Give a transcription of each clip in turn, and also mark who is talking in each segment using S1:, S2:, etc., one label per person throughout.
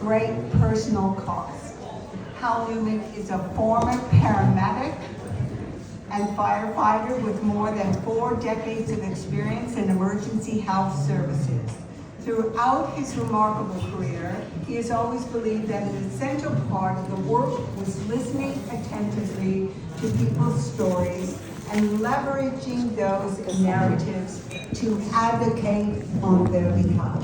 S1: great personal cost. Hal Newman is a former paramedic and firefighter with more than 4 decades of experience in emergency health services. Throughout his remarkable career, he has always believed that an essential part of the work was listening attentively to people's stories and leveraging those narratives to advocate on their behalf.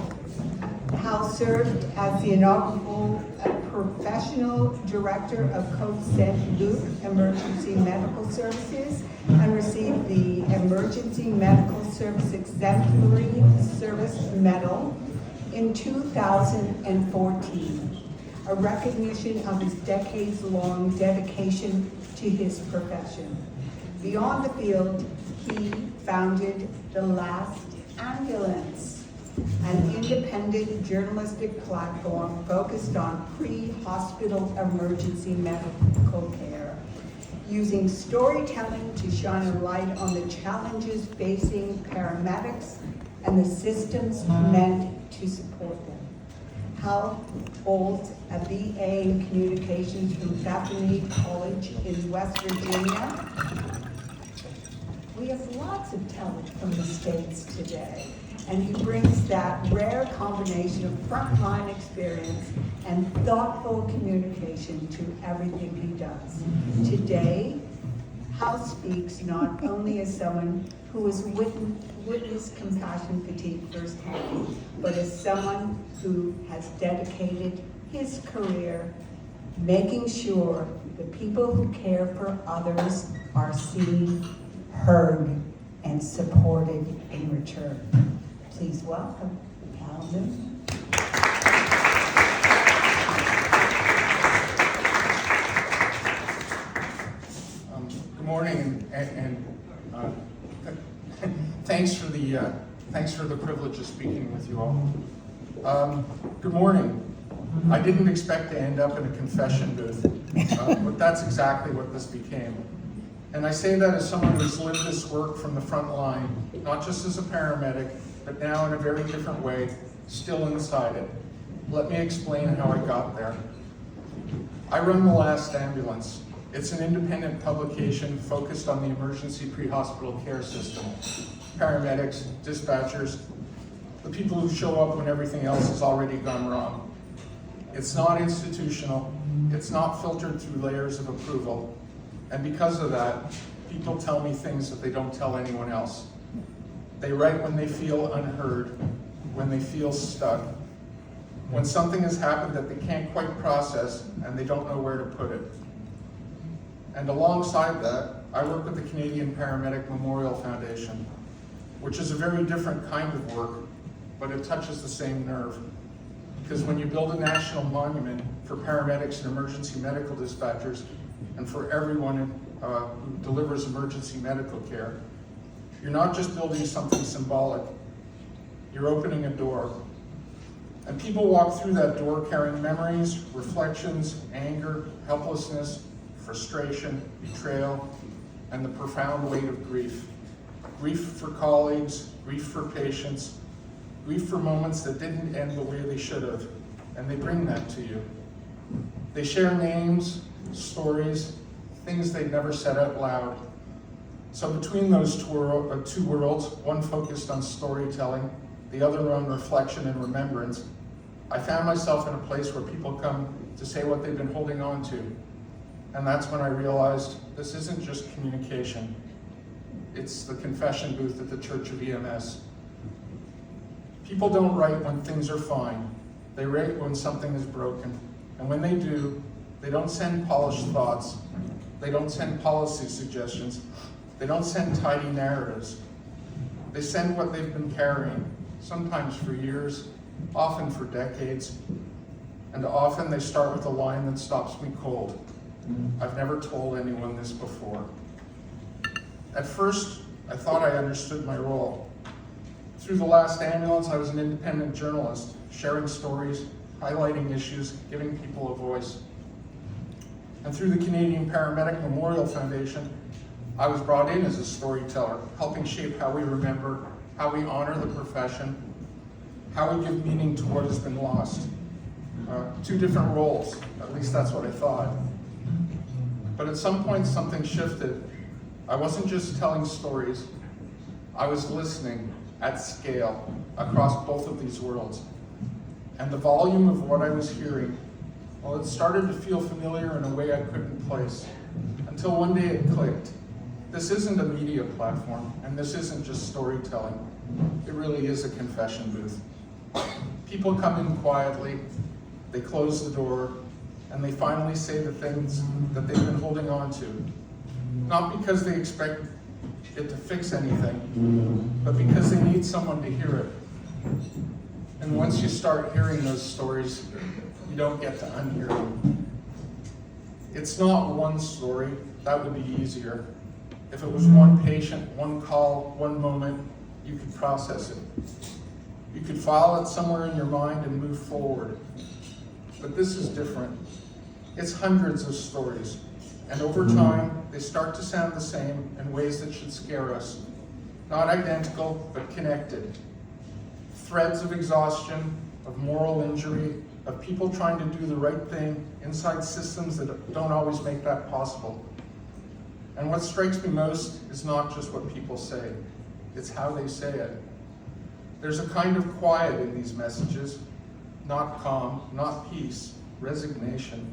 S1: Hal served as the inaugural professional director of Côte Saint-Luc Emergency Medical Services and received the Emergency Medical Service Exemplary Service Medal in 2014, a recognition of his decades-long dedication to his profession. Beyond the field, he founded The Last Ambulance, an independent journalistic platform focused on pre-hospital emergency medical care, using storytelling to shine a light on the challenges facing paramedics and the systems meant to support them. Hal holds a BA in Communications from Bethany College in West Virginia. We have lots of talent from the States today, and he brings that rare combination of frontline experience and thoughtful communication to everything he does. Today, Hal speaks not only as someone who has witnessed compassion fatigue firsthand, but as someone who has dedicated his career making sure the people who care for others are seen, heard, and supported in return. Please welcome Hal Newman.
S2: Good morning, and thanks for the privilege of speaking with you all. Good morning. I didn't expect to end up in a confession booth, but that's exactly what this became. And I say that as someone who's lived this work from the front line, not just as a paramedic, but now in a very different way, still inside it. Let me explain how I got there. I run The Last Ambulance. It's an independent publication focused on the emergency pre-hospital care system. Paramedics, dispatchers, the people who show up when everything else has already gone wrong. It's not institutional, it's not filtered through layers of approval, and because of that, people tell me things that they don't tell anyone else. They write when they feel unheard, when they feel stuck, when something has happened that they can't quite process and they don't know where to put it. And alongside that, I work with the Canadian Paramedic Memorial Foundation, which is a very different kind of work, but it touches the same nerve. Because when you build a national monument for paramedics and emergency medical dispatchers, and for everyone who delivers emergency medical care, you're not just building something symbolic, you're opening a door. And people walk through that door carrying memories, reflections, anger, helplessness, frustration, betrayal, and the profound weight of grief. Grief for colleagues, grief for patients, grief for moments that didn't end the way they should have, and they bring that to you. They share names, stories, things they'd never said out loud. So between those two worlds, one focused on storytelling, the other on reflection and remembrance, I found myself in a place where people come to say what they've been holding on to. And that's when I realized this isn't just communication. It's the confession booth at the Church of EMS. People don't write when things are fine. They write when something is broken. And when they do, they don't send polished thoughts. They don't send policy suggestions. They don't send tidy narratives. They send what they've been carrying, sometimes for years, often for decades. And often they start with a line that stops me cold. I've never told anyone this before. At first, I thought I understood my role. Through The Last Ambulance, I was an independent journalist, sharing stories, highlighting issues, giving people a voice. And through the Canadian Paramedic Memorial Foundation, I was brought in as a storyteller, helping shape how we remember, how we honor the profession, how we give meaning to what has been lost. two different roles. At least that's what I thought. But at some point, something shifted. I wasn't just telling stories. I was listening at scale across both of these worlds. And the volume of what I was hearing, well, it started to feel familiar in a way I couldn't place. Until one day it clicked. This isn't a media platform, and this isn't just storytelling. It really is a confession booth. People come in quietly, they close the door, and they finally say the things that they've been holding on to. Not because they expect it to fix anything, but because they need someone to hear it. And once you start hearing those stories, you don't get to unhear them. It's not one story, that would be easier. If it was one patient, one call, one moment, you could process it. You could file it somewhere in your mind and move forward. But this is different. It's hundreds of stories. And over time, they start to sound the same in ways that should scare us. Not identical, but connected. Threads of exhaustion, of moral injury, of people trying to do the right thing inside systems that don't always make that possible. And what strikes me most is not just what people say, it's how they say it. There's a kind of quiet in these messages, not calm, not peace, resignation.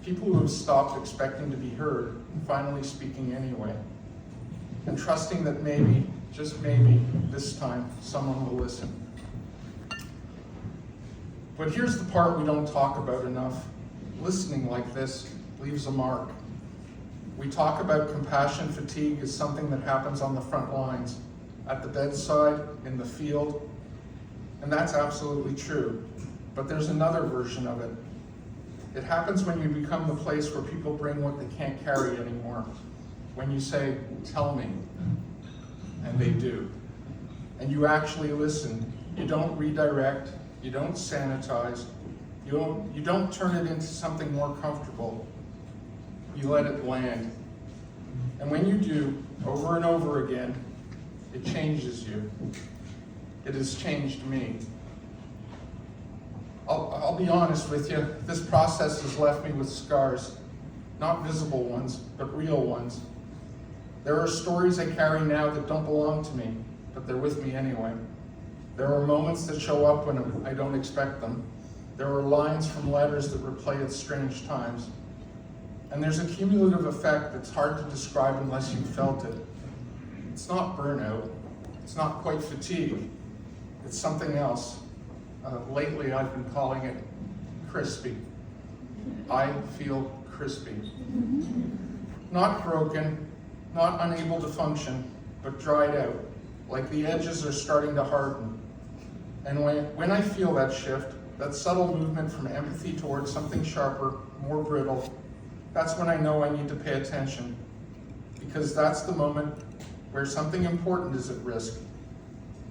S2: People who have stopped expecting to be heard and finally speaking anyway. And trusting that maybe, just maybe, this time, someone will listen. But here's the part we don't talk about enough. Listening like this leaves a mark. We talk about compassion fatigue as something that happens on the front lines, at the bedside, in the field, and that's absolutely true. But there's another version of it. It happens when you become the place where people bring what they can't carry anymore. When you say, tell me, and they do. And you actually listen. You don't redirect, you don't sanitize, you don't turn it into something more comfortable. You let it land. And when you do, over and over again, it changes you. It has changed me. I'll be honest with you, this process has left me with scars. Not visible ones, but real ones. There are stories I carry now that don't belong to me, but they're with me anyway. There are moments that show up when I don't expect them. There are lines from letters that replay at strange times. And there's a cumulative effect that's hard to describe unless you've felt it. It's not burnout. It's not quite fatigue. It's something else. Lately, I've been calling it crispy. I feel crispy. Not broken, not unable to function, but dried out, like the edges are starting to harden. And when I feel that shift, that subtle movement from empathy towards something sharper, more brittle, that's when I know I need to pay attention, because that's the moment where something important is at risk.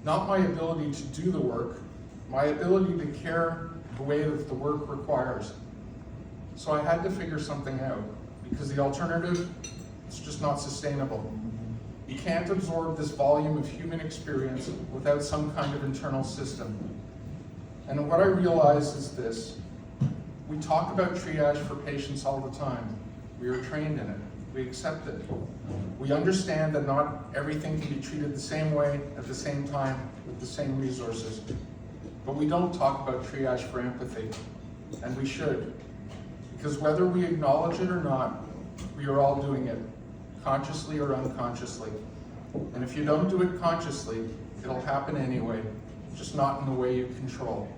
S2: Not my ability to do the work, my ability to care the way that the work requires. So I had to figure something out, because the alternative is just not sustainable. You can't absorb this volume of human experience without some kind of internal system. And what I realized is this. We talk about triage for patients all the time. We are trained in it. We accept it. We understand that not everything can be treated the same way at the same time with the same resources. But we don't talk about triage for empathy, and we should. Because whether we acknowledge it or not, we are all doing it, consciously or unconsciously. And if you don't do it consciously, it'll happen anyway, just not in the way you control.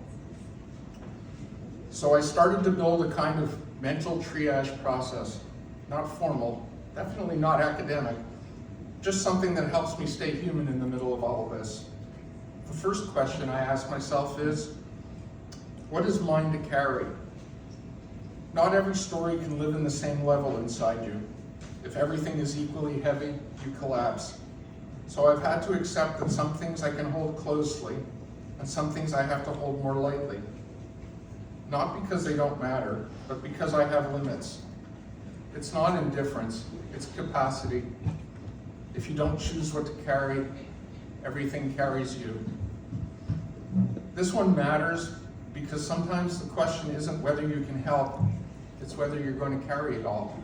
S2: So I started to build a kind of mental triage process, not formal, definitely not academic, just something that helps me stay human in the middle of all of this. The first question I ask myself is, what is mine to carry? Not every story can live in the same level inside you. If everything is equally heavy, you collapse. So I've had to accept that some things I can hold closely, and some things I have to hold more lightly. Not because they don't matter, but because I have limits. It's not indifference, it's capacity. If you don't choose what to carry, everything carries you. This one matters because sometimes the question isn't whether you can help, it's whether you're going to carry it all.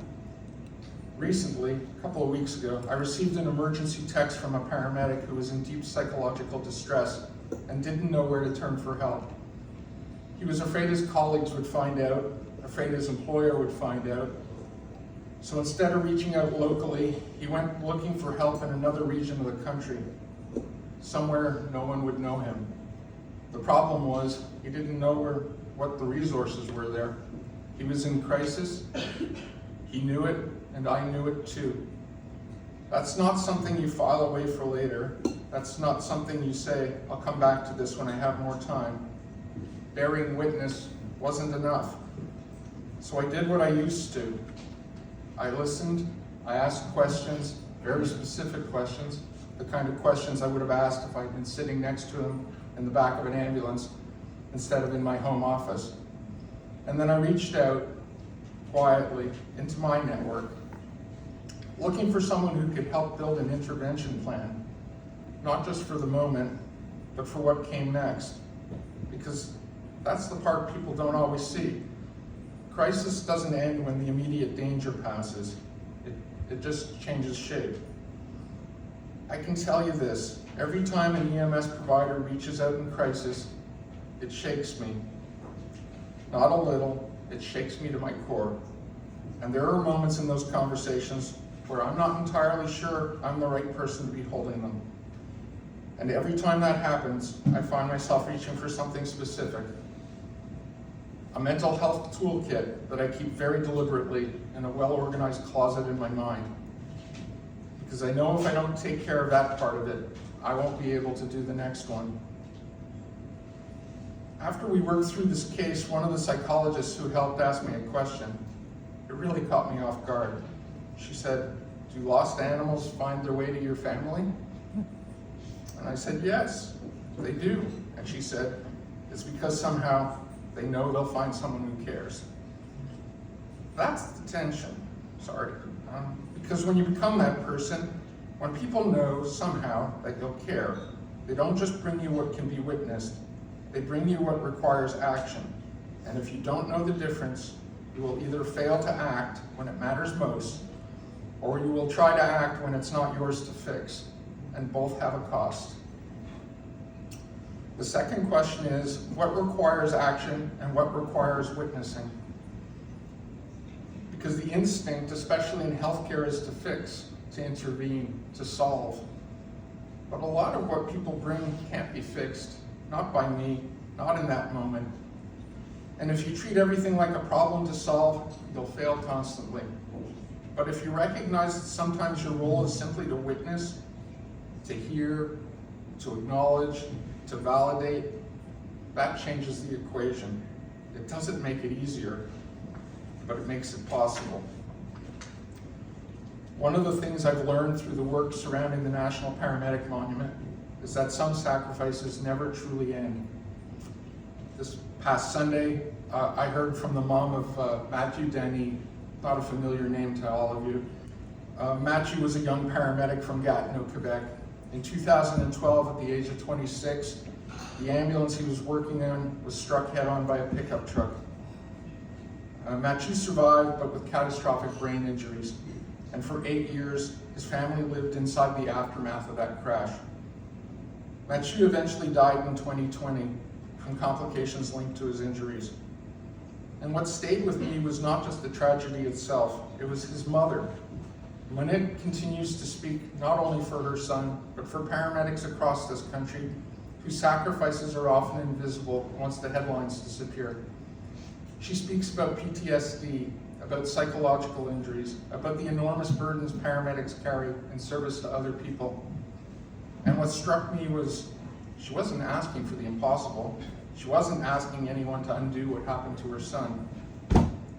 S2: Recently, a couple of weeks ago, I received an emergency text from a paramedic who was in deep psychological distress and didn't know where to turn for help. He was afraid his colleagues would find out, afraid his employer would find out. So instead of reaching out locally, he went looking for help in another region of the country, somewhere no one would know him. The problem was he didn't know what the resources were there. He was in crisis, he knew it, and I knew it too. That's not something you file away for later. That's not something you say, I'll come back to this when I have more time. Bearing witness wasn't enough. So I did what I used to. I listened, I asked questions, very specific questions, the kind of questions I would have asked if I'd been sitting next to him in the back of an ambulance instead of in my home office. And then I reached out quietly into my network, looking for someone who could help build an intervention plan, not just for the moment, but for what came next. Because that's the part people don't always see. Crisis doesn't end when the immediate danger passes. It just changes shape. I can tell you this, every time an EMS provider reaches out in crisis, it shakes me. Not a little, it shakes me to my core. And there are moments in those conversations where I'm not entirely sure I'm the right person to be holding them. And every time that happens, I find myself reaching for something specific. A mental health toolkit that I keep very deliberately in a well-organized closet in my mind. Because I know if I don't take care of that part of it, I won't be able to do the next one. After we worked through this case, one of the psychologists who helped asked me a question. It really caught me off guard. She said, "Do lost animals find their way to your family?" And I said, "Yes, they do." And she said, "It's because somehow they know they'll find someone who cares." That's the tension, sorry. Because when you become that person, when people know somehow that you'll care, they don't just bring you what can be witnessed, they bring you what requires action. And if you don't know the difference, you will either fail to act when it matters most, or you will try to act when it's not yours to fix, and both have a cost. The second question is, what requires action and what requires witnessing? Because the instinct, especially in healthcare, is to fix, to intervene, to solve. But a lot of what people bring can't be fixed, not by me, not in that moment. And if you treat everything like a problem to solve, you'll fail constantly. But if you recognize that sometimes your role is simply to witness, to hear, to acknowledge, to validate, that changes the equation. It doesn't make it easier, but it makes it possible. One of the things I've learned through the work surrounding the National Paramedic Monument is that some sacrifices never truly end. This past Sunday, I heard from the mom of Matthew Denny, not a familiar name to all of you. Matthew was a young paramedic from Gatineau, Quebec. In 2012, at the age of 26, the ambulance he was working in was struck head-on by a pickup truck. Matthew survived, but with catastrophic brain injuries. And for 8 years, his family lived inside the aftermath of that crash. Matthew eventually died in 2020 from complications linked to his injuries. And what stayed with me was not just the tragedy itself, it was his mother. Monique continues to speak not only for her son, but for paramedics across this country whose sacrifices are often invisible once the headlines disappear. She speaks about PTSD, about psychological injuries, about the enormous burdens paramedics carry in service to other people. And what struck me was she wasn't asking for the impossible. She wasn't asking anyone to undo what happened to her son.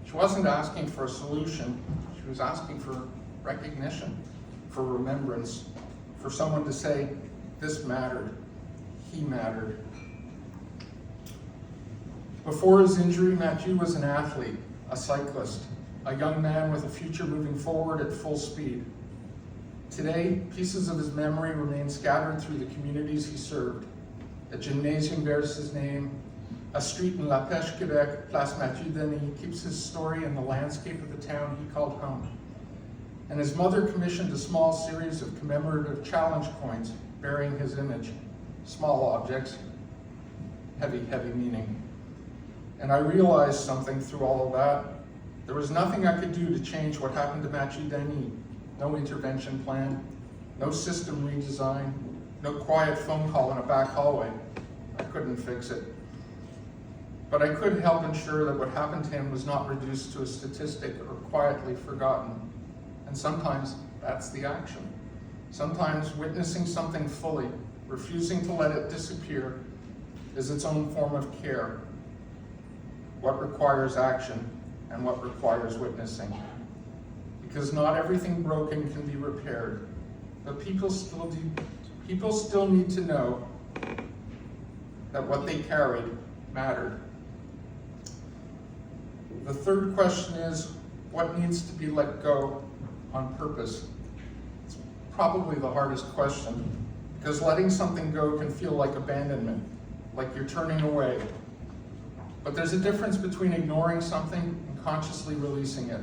S2: She wasn't asking for a solution. She was asking for recognition, for remembrance, for someone to say, this mattered, he mattered. Before his injury, Matthew was an athlete, a cyclist, a young man with a future moving forward at full speed. Today, pieces of his memory remain scattered through the communities he served. A gymnasium bears his name, a street in La Pêche, Quebec, Place Mathieu Denis, keeps his story in the landscape of the town he called home. And his mother commissioned a small series of commemorative challenge coins bearing his image. Small objects, heavy, heavy meaning. And I realized something through all of that. There was nothing I could do to change what happened to Mathieu Denis. No intervention plan, no system redesign, no quiet phone call in a back hallway. I couldn't fix it. But I could help ensure that what happened to him was not reduced to a statistic or quietly forgotten. And sometimes that's the action. Sometimes witnessing something fully, refusing to let it disappear, is its own form of care. What requires action and what requires witnessing. Because not everything broken can be repaired, but people still need to know that what they carried mattered. The third question is, what needs to be let go on purpose? It's probably the hardest question, because letting something go can feel like abandonment, like you're turning away. But there's a difference between ignoring something and consciously releasing it.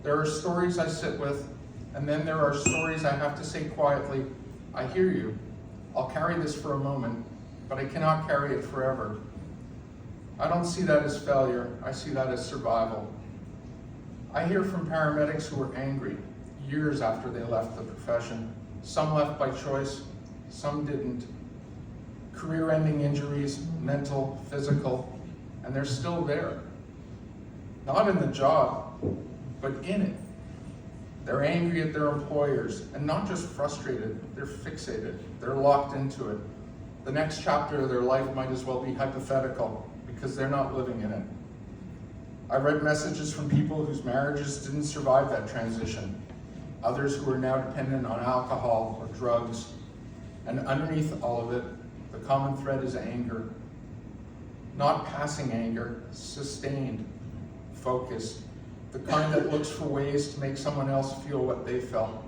S2: There are stories I sit with, and then there are stories I have to say quietly, I hear you. I'll carry this for a moment, but I cannot carry it forever. I don't see that as failure, I see that as survival. I hear from paramedics who are angry years after they left the profession. Some left by choice, some didn't. Career-ending injuries, mental, physical, and they're still there. Not in the job, but in it. They're angry at their employers, and not just frustrated, they're fixated. They're locked into it. The next chapter of their life might as well be hypothetical, because they're not living in it. I read messages from people whose marriages didn't survive that transition, others who are now dependent on alcohol or drugs, and underneath all of it, the common thread is anger. Not passing anger, sustained, focused, the kind that looks for ways to make someone else feel what they felt.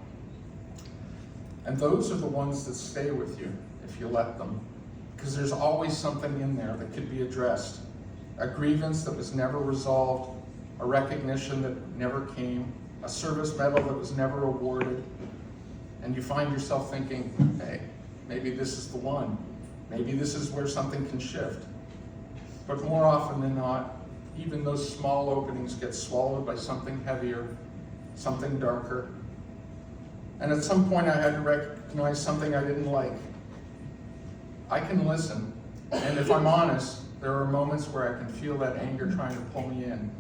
S2: And those are the ones that stay with you, if you let them. Because there's always something in there that could be addressed. A grievance that was never resolved, a recognition that never came, a service medal that was never awarded. And you find yourself thinking, hey, maybe this is the one. Maybe this is where something can shift. But more often than not, even those small openings get swallowed by something heavier, something darker. And at some point I had to recognize something I didn't like. I can listen, and if I'm honest, there are moments where I can feel that anger trying to pull me in.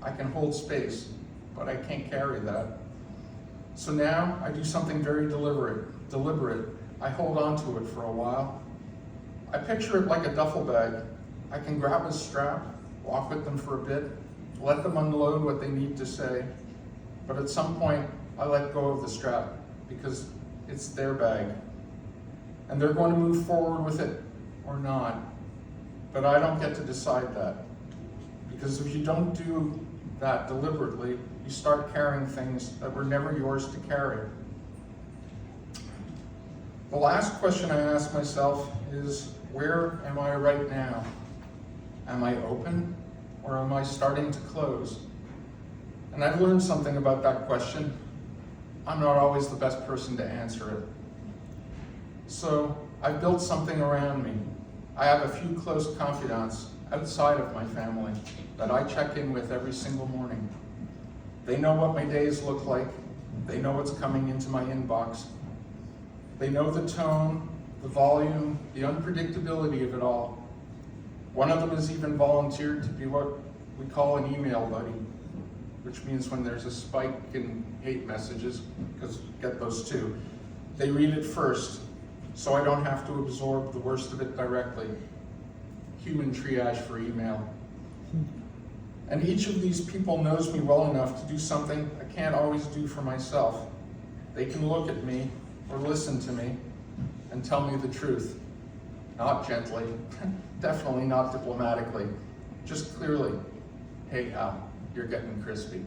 S2: I can hold space, but I can't carry that. So now I do something very deliberate. I hold on to it for a while. I picture it like a duffel bag. I can grab a strap, walk with them for a bit, let them unload what they need to say, but at some point I let go of the strap because it's their bag. And they're going to move forward with it or not. But I don't get to decide that. Because if you don't do that deliberately, you start carrying things that were never yours to carry. The last question I ask myself is, where am I right now? Am I open or am I starting to close? And I've learned something about that question. I'm not always the best person to answer it. So I've built something around me. I have a few close confidants outside of my family that I check in with every single morning. They know what my days look like. They know what's coming into my inbox. They know the tone, the volume, the unpredictability of it all. One of them has even volunteered to be what we call an email buddy, which means when there's a spike in hate messages, because get those too, they read it first, so I don't have to absorb the worst of it directly. Human triage for email. And each of these people knows me well enough to do something I can't always do for myself. They can look at me or listen to me and tell me the truth. Not gently, definitely not diplomatically, just clearly, hey Al, you're getting crispy.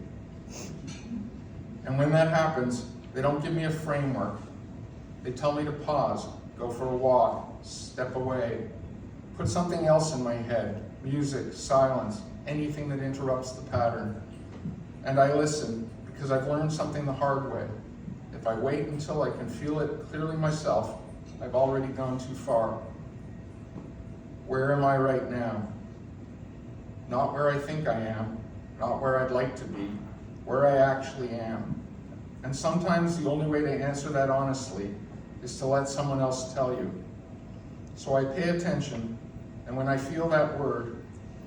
S2: And when that happens, they don't give me a framework. They tell me to pause, go for a walk, step away, Put something else in my head, music, silence, anything that interrupts the pattern. And I listen because I've learned something the hard way. If I wait until I can feel it clearly myself, I've already gone too far. Where am I right now? Not where I think I am, not where I'd like to be, where I actually am. And sometimes the only way to answer that honestly is to let someone else tell you. So I pay attention, and when I feel that word,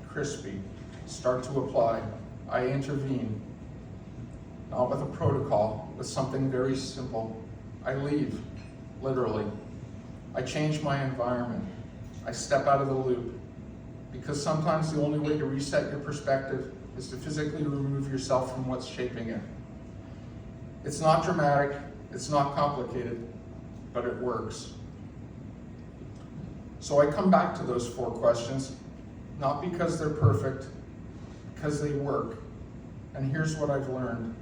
S2: crispy, start to apply, I intervene. Not with a protocol, with something very simple. I leave, literally. I change my environment. I step out of the loop. Because sometimes the only way to reset your perspective is to physically remove yourself from what's shaping it. It's not dramatic, it's not complicated, but it works. So I come back to those 4 questions, not because they're perfect, because they work. And here's what I've learned.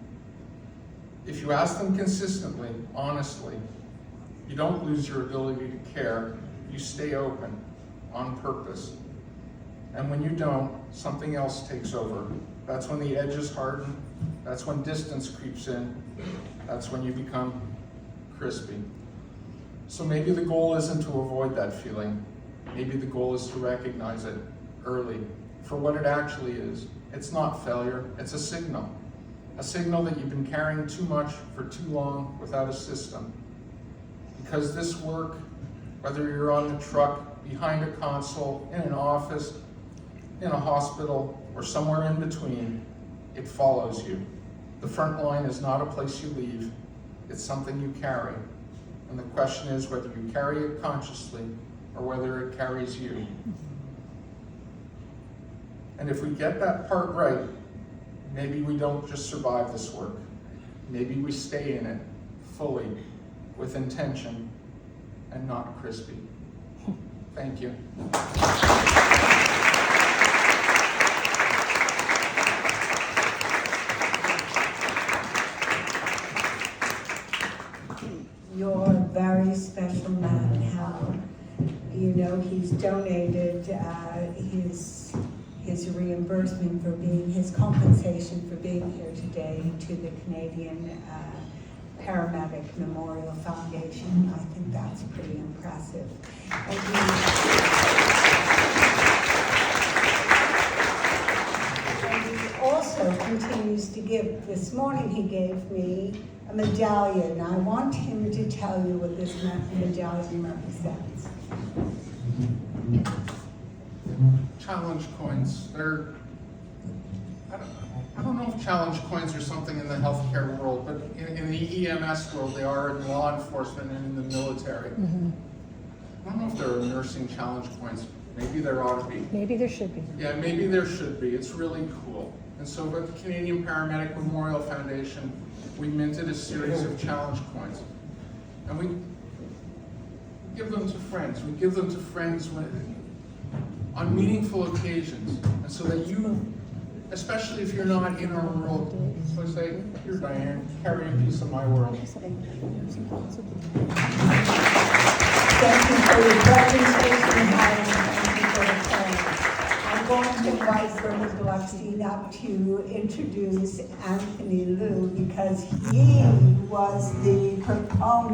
S2: If you ask them consistently, honestly, you don't lose your ability to care, you stay open, on purpose. And when you don't, something else takes over. That's when the edges harden, that's when distance creeps in, that's when you become crispy. So maybe the goal isn't to avoid that feeling. Maybe the goal is to recognize it early for what it actually is. It's not failure, it's a signal. A signal that you've been carrying too much for too long without a system. Because this work, whether you're on the truck, behind a console, in an office, in a hospital, or somewhere in between, it follows you. The front line is not a place you leave, it's something you carry. And the question is whether you carry it consciously or whether it carries you. And if we get that part right, maybe we don't just survive this work. Maybe we stay in it fully, with intention, and not crispy. Thank you.
S1: You're a very special man, Hal. You know, he's donated his reimbursement for being, his compensation for being here today to the Canadian Paramedic Memorial Foundation. I think that's pretty impressive. And he also continues to give. This morning he gave me a medallion. I want him to tell you what this medallion represents.
S2: Challenge coins, I don't know if challenge coins are something in the healthcare world, but in the EMS world, they are in law enforcement and in the military. I don't know if there are nursing challenge coins. Maybe there ought to be.
S3: Maybe there should be.
S2: Yeah, maybe there should be. It's really cool. And so with the Canadian Paramedic Memorial Foundation, we minted a series of challenge coins. And we give them to friends. We give them to friends on meaningful occasions. And so that you, especially if you're not in our world, so I say, here, Diane, carry a piece of my world.
S1: Thank you for your presentation, Howard. Thank you for the time. I'm going to invite Bernie Gluckstein up to introduce Anthony Liu because he was the proponent